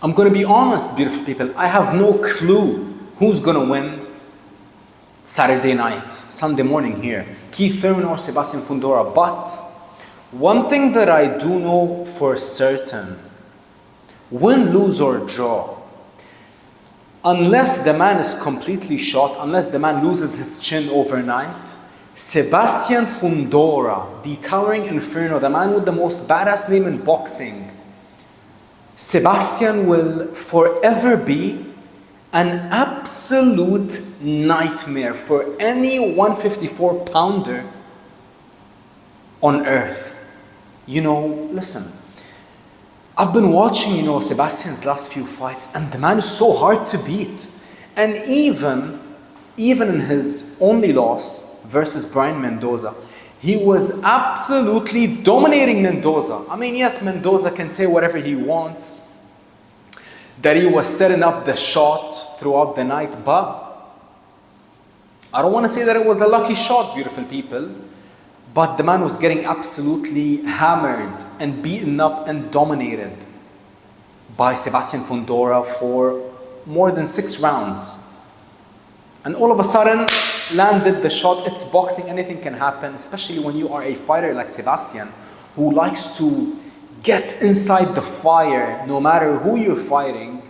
I'm going to be honest, beautiful people, I have no clue who's going to win Saturday night, Sunday morning here, Keith Thurman or Sebastian Fundora. But one thing that I do know for certain, win, lose or draw, unless the man is completely shot, unless the man loses his chin overnight, Sebastian Fundora, the towering inferno, the man with the most badass name in boxing, Sebastian will forever be an absolute nightmare for any 154 pounder on earth. Listen, I've been watching, Sebastian's last few fights, and the man is so hard to beat. And even in his only loss versus Brian Mendoza, he was absolutely dominating Mendoza. I mean, yes, Mendoza can say whatever he wants, that he was setting up the shot throughout the night, but I don't want to say that it was a lucky shot, beautiful people, but the man was getting absolutely hammered and beaten up and dominated by Sebastian Fundora for more than 6 rounds. And all of a sudden, landed the shot. It's boxing, anything can happen, especially when you are a fighter like Sebastian, who likes to get inside the fire no matter who you're fighting,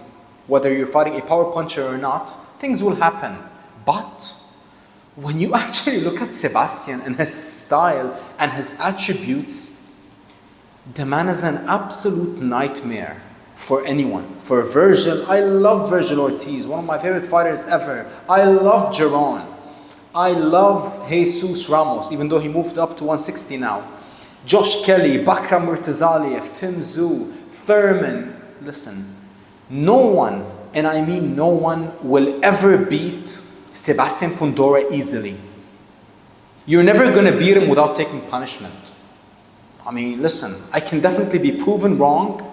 whether you're fighting a power puncher or not, things will happen. But when you actually look at Sebastian and his style and his attributes, the man is an absolute nightmare for anyone. For Virgil, I love Virgil Ortiz, one of my favorite fighters ever. I love Giron. I love Jesus Ramos, even though he moved up to 160 now. Josh Kelly, Bakram Murtazaliev, Tim Tszyu, Thurman. Listen, no one, and I mean no one, will ever beat Sebastian Fundora easily. You're never going to beat him without taking punishment. I mean, listen, I can definitely be proven wrong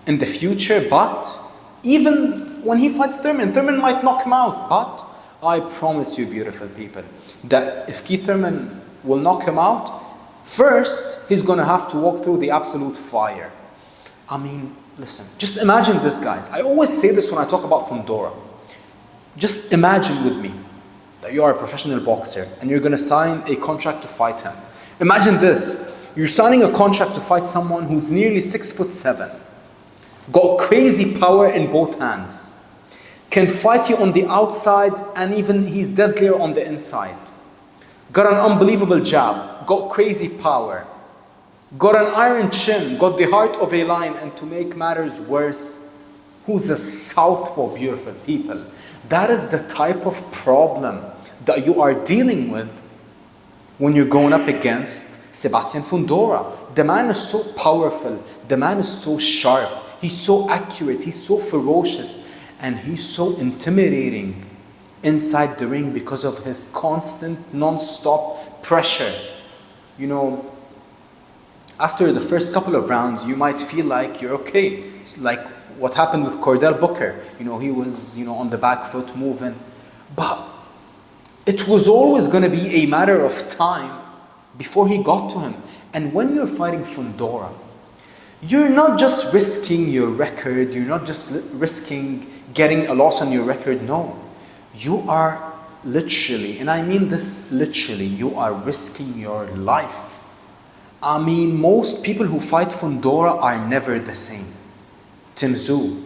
in the future, but even when he fights Thurman might knock him out. But I promise you, beautiful people, that if Keith Thurman will knock him out, first, he's going to have to walk through the absolute fire. I mean, listen, just imagine this, guys. I always say this when I talk about Fundora. Just imagine with me that you are a professional boxer and you're going to sign a contract to fight him. Imagine this. You're signing a contract to fight someone who's nearly 6'7", got crazy power in both hands, can fight you on the outside, and even he's deadlier on the inside. Got an unbelievable jab, got crazy power, got an iron chin, got the heart of a lion, and to make matters worse, who's a southpaw, beautiful people. That is the type of problem that you are dealing with when you're going up against Sebastian Fundora. The man is so powerful, the man is so sharp, he's so accurate, he's so ferocious, and he's so intimidating inside the ring because of his constant, non-stop pressure. After the first couple of rounds, you might feel like you're okay. It's like what happened with Cordell Booker. He was, on the back foot moving. But it was always going to be a matter of time before he got to him. And when you're fighting Fundora, you're not just risking your record, you're not just risking getting a loss on your record, no. You are literally, and I mean this literally, you are risking your life. I mean, most people who fight Fundora are never the same. Tim Tszyu,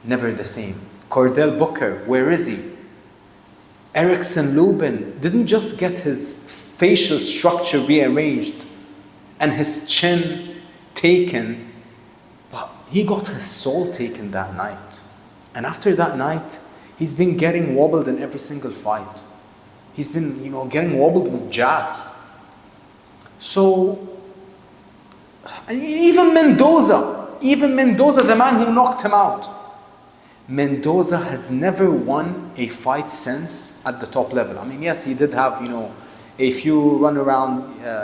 never the same. Cordell Booker, where is he? Erickson Lubin didn't just get his facial structure rearranged and his chin taken, but he got his soul taken that night. And after that night, he's been getting wobbled in every single fight. He's been, getting wobbled with jabs. So, even Mendoza, the man who knocked him out, Mendoza has never won a fight since at the top level. I mean, yes, he did have, a few run-ins,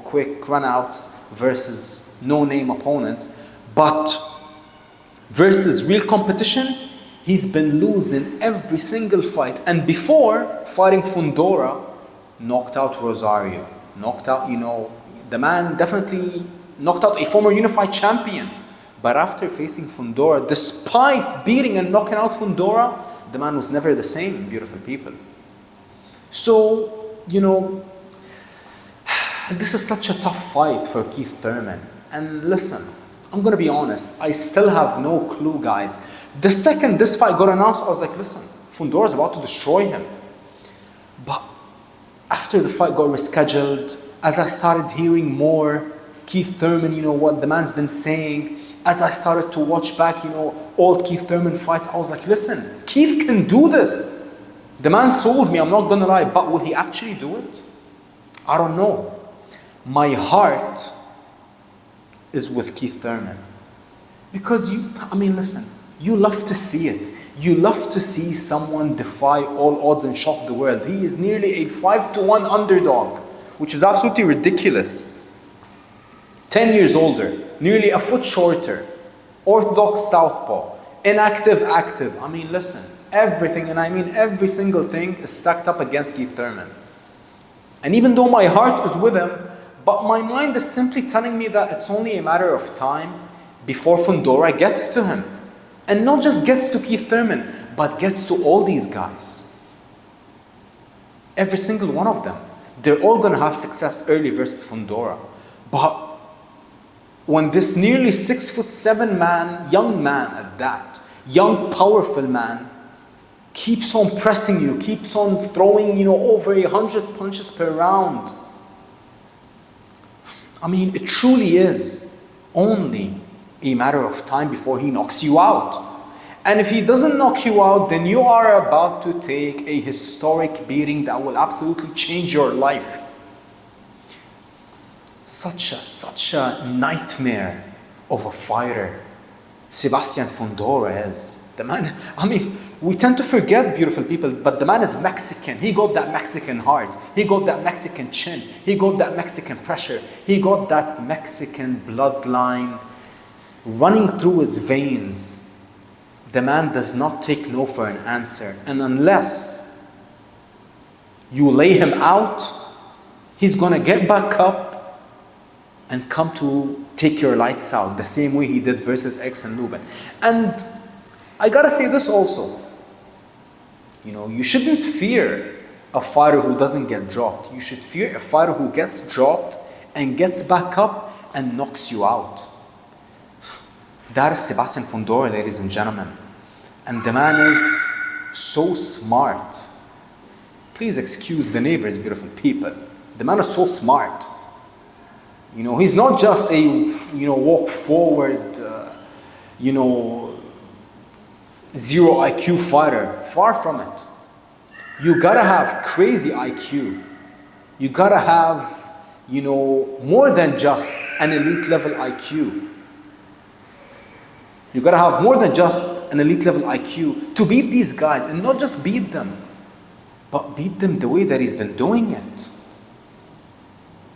quick run-outs versus no-name opponents, but versus real competition, he's been losing every single fight. And before fighting Fundora, knocked out Rosario, knocked out, the man definitely knocked out a former unified champion, But after facing Fundora, despite beating and knocking out Fundora, the man was never the same, beautiful people. So, this is such a tough fight for Keith Thurman. And listen, I'm going to be honest, I still have no clue, guys. The second this fight got announced, I was like, listen, Fundora's about to destroy him. But after the fight got rescheduled, as I started hearing more, Keith Thurman, what the man's been saying, as I started to watch back, all Keith Thurman fights, I was like, listen, Keith can do this. The man sold me, I'm not going to lie, but will he actually do it? I don't know. My heart is with Keith Thurman. Because listen, you love to see it. You love to see someone defy all odds and shock the world. He is nearly a 5-1 underdog, which is absolutely ridiculous. 10 years older, nearly a foot shorter, orthodox southpaw, inactive active. Listen, everything, and every single thing is stacked up against Keith Thurman. And even though my heart is with him, but my mind is simply telling me that it's only a matter of time before Fundora gets to him. And not just gets to Keith Thurman, but gets to all these guys. Every single one of them. They're all going to have success early versus Fundora. But when this nearly 6'7" man, young man at that, young powerful man, keeps on pressing you, keeps on throwing, over 100 punches per round. It truly is only a matter of time before he knocks you out. And if he doesn't knock you out, then you are about to take a historic beating that will absolutely change your life. Such a nightmare of a fighter Sebastian Fundora is. The man, we tend to forget, beautiful people, but the man is Mexican. He got that Mexican heart. He got that Mexican chin. He got that Mexican pressure. He got that Mexican bloodline running through his veins. The man does not take no for an answer. And unless you lay him out, he's going to get back up and come to take your lights out the same way he did versus X and Lubin. And I gotta say this also. You shouldn't fear a fighter who doesn't get dropped. You should fear a fighter who gets dropped and gets back up and knocks you out. That is Sebastian Fundora, ladies and gentlemen. And the man is so smart. Please excuse the neighbors, beautiful people. The man is so smart. He's not just a, walk forward, zero IQ fighter. Far from it. You gotta have crazy IQ. You gotta have, more than just an elite level IQ. You gotta have more than just an elite level IQ to beat these guys, and not just beat them, but beat them the way that he's been doing it.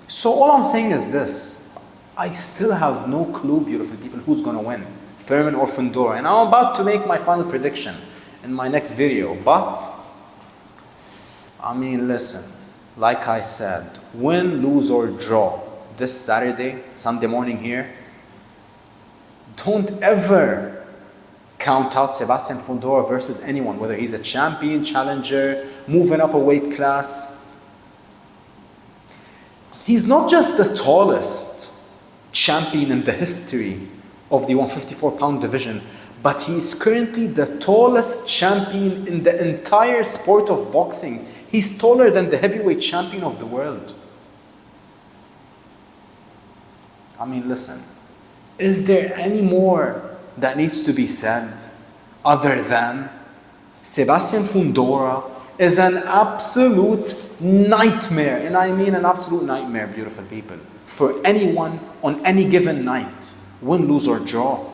So all I'm saying is this. I still have no clue, beautiful people, who's gonna win, Thurman or Fundora. And I'm about to make my final prediction in my next video. But, listen, like I said, win, lose, or draw this Saturday, Sunday morning here, don't ever count out Sebastian Fundora versus anyone, whether he's a champion, challenger, moving up a weight class. He's not just the tallest champion in the history of the 154-pound division, but he's currently the tallest champion in the entire sport of boxing. He's taller than the heavyweight champion of the world. Listen, is there any more that needs to be said other than Sebastian Fundora is an absolute nightmare, and I mean an absolute nightmare, beautiful people, for anyone on any given night, win, lose, or draw.